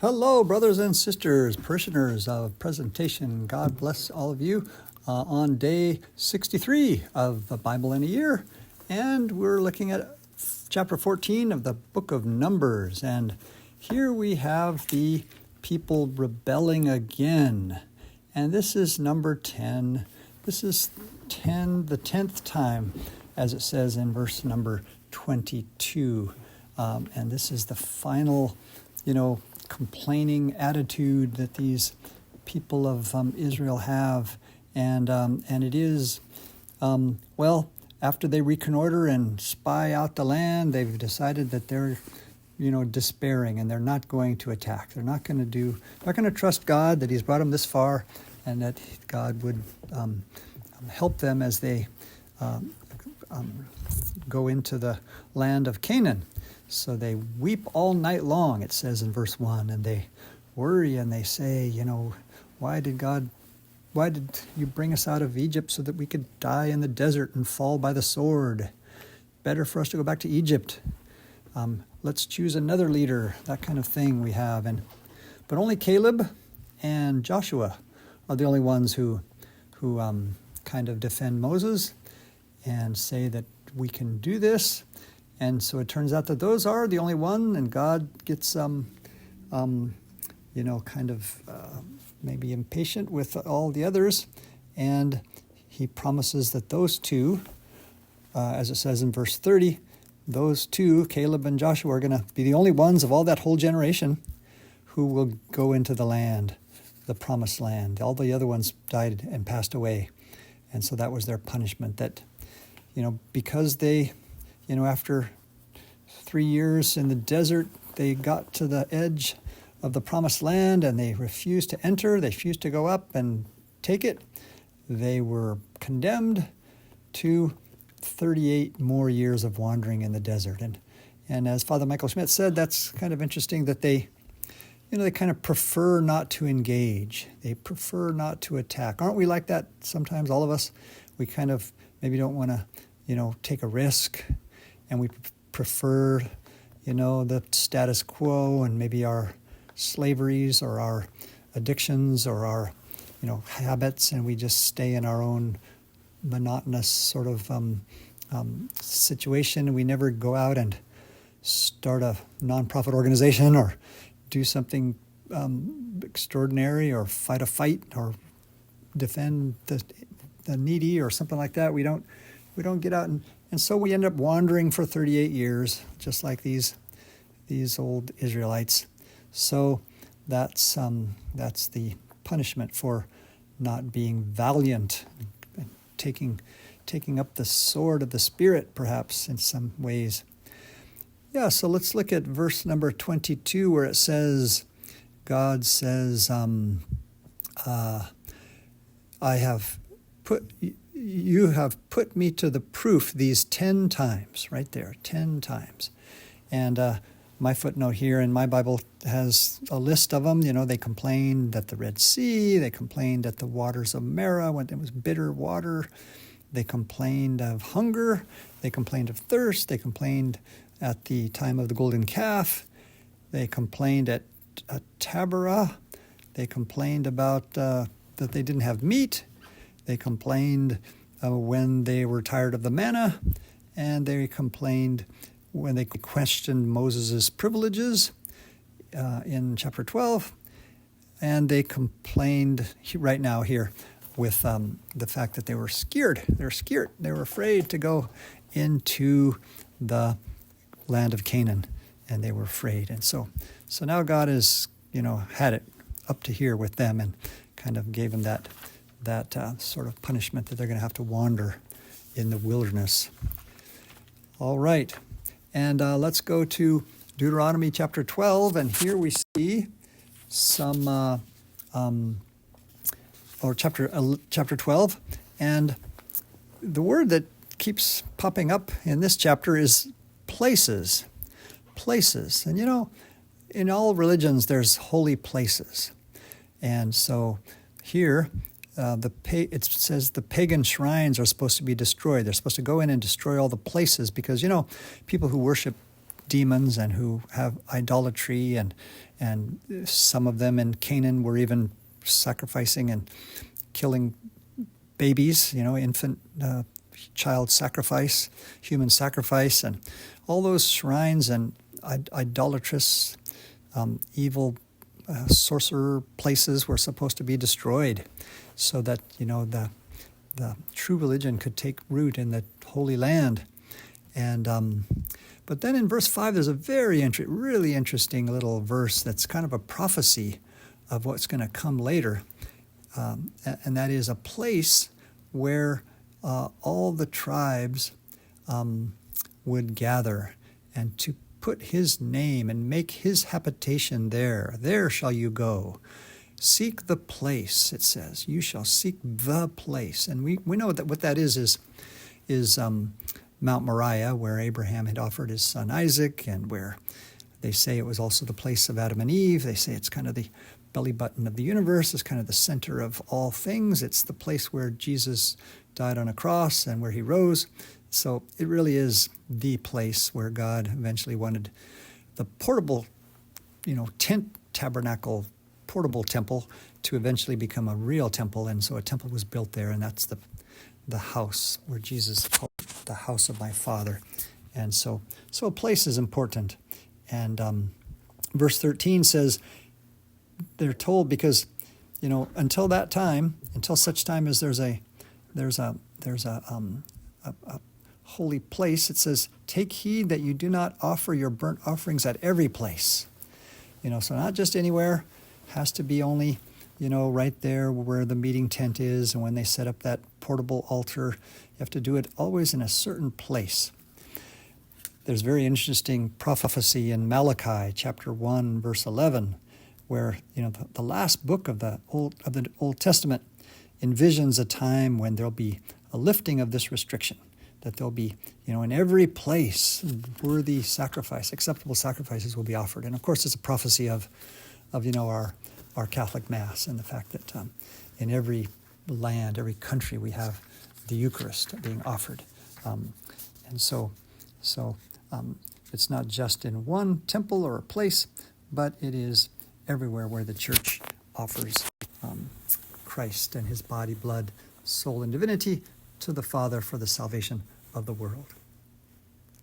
Hello, brothers and sisters, parishioners of presentation. God bless all of you on day 63 of the Bible in a Year. And we're looking at chapter 14 of the book of Numbers. And here we have the people rebelling again. And this is number 10. This is the 10th time, as it says in verse number 22. And this is the final, complaining attitude that these people of Israel have, and it is, after they reconnoiter and spy out the land, they've decided that they're, despairing, and they're not going to attack. They're not going to trust God that He's brought them this far, and that God would help them as they go into the land of Canaan. So they weep all night long, it says in verse 1, and they worry and they say, why did you bring us out of Egypt so that we could die in the desert and fall by the sword? Better for us to go back to Egypt. Let's choose another leader, that kind of thing we have. But only Caleb and Joshua are the only ones who kind of defend Moses and say that we can do this. And so it turns out that those are the only one, and God gets, maybe impatient with all the others, and He promises that those two, as it says in verse 30, those two, Caleb and Joshua, are going to be the only ones of all that whole generation who will go into the land, the promised land. All the other ones died and passed away, and so that was their punishment. That, because they, after 3 years in the desert, they got to the edge of the promised land and they refused to enter. They refused to go up and take it. They were condemned to 38 more years of wandering in the desert. And as Father Michael Schmitz said, that's kind of interesting that they kind of prefer not to engage. They prefer not to attack. Aren't we like that sometimes, all of us? We kind of maybe don't want to, take a risk, and we prefer, the status quo and maybe our slaveries or our addictions or our, habits, and we just stay in our own monotonous sort of situation, and we never go out and start a nonprofit organization or do something extraordinary or fight a fight or defend the needy or something like that. We don't get out, and so we end up wandering for 38 years, just like these old Israelites. So that's the punishment for not being valiant, taking up the sword of the Spirit, perhaps in some ways. Yeah. So let's look at verse number 22, where it says, God says, You have put me to the proof these 10 times, right there, 10 times. And my footnote here in my Bible has a list of them. They complained at the Red Sea. They complained at the waters of Marah when it was bitter water. They complained of hunger. They complained of thirst. They complained at the time of the golden calf. They complained at Taberah. They complained about that they didn't have meat. They complained when they were tired of the manna, and they complained when they questioned Moses' privileges in chapter 12, and they complained right now here with the fact that they were scared. They were scared. They were afraid to go into the land of Canaan, and they were afraid. And so now God has, had it up to here with them and kind of gave them that sort of punishment that they're going to have to wander in the wilderness. All right. And let's go to Deuteronomy chapter 12, and here we see some, chapter 12, and the word that keeps popping up in this chapter is places. Places. And in all religions there's holy places. And so here it says the pagan shrines are supposed to be destroyed. They're supposed to go in and destroy all the places because, people who worship demons and who have idolatry, and some of them in Canaan were even sacrificing and killing babies, infant child sacrifice, human sacrifice, and all those shrines and idolatrous, evil sorcerer places were supposed to be destroyed, so that the true religion could take root in the Holy Land. And but then in verse 5, there's a really interesting little verse that's kind of a prophecy of what's going to come later, and that is a place where all the tribes would gather, and to put his name and make his habitation there. There shall you go. Seek the place, it says. You shall seek the place. And we know that what that is Mount Moriah, where Abraham had offered his son Isaac, and where they say it was also the place of Adam and Eve. They say it's kind of the belly button of the universe. It's kind of the center of all things. It's the place where Jesus died on a cross and where he rose. So it really is the place where God eventually wanted the portable, tent tabernacle, portable temple to eventually become a real temple. And so a temple was built there, and that's the house where Jesus called it the house of my Father. And so a place is important. And verse 13 says, they're told, because until that time, until such time as there's a holy place, it says, take heed that you do not offer your burnt offerings at every place. So not just anywhere, has to be only right there where the meeting tent is, and when they set up that portable altar, you have to do it always in a certain place. There's very interesting prophecy in Malachi chapter 1 verse 11, where the last book of the Old Testament envisions a time when there'll be a lifting of this restriction, that there'll be in every place worthy sacrifice, acceptable sacrifices will be offered. And of course, it's a prophecy of our Catholic Mass, and the fact that in every land, every country, we have the Eucharist being offered. And so it's not just in one temple or a place, but it is everywhere where the Church offers Christ and his body, blood, soul, and divinity to the Father for the salvation of the world.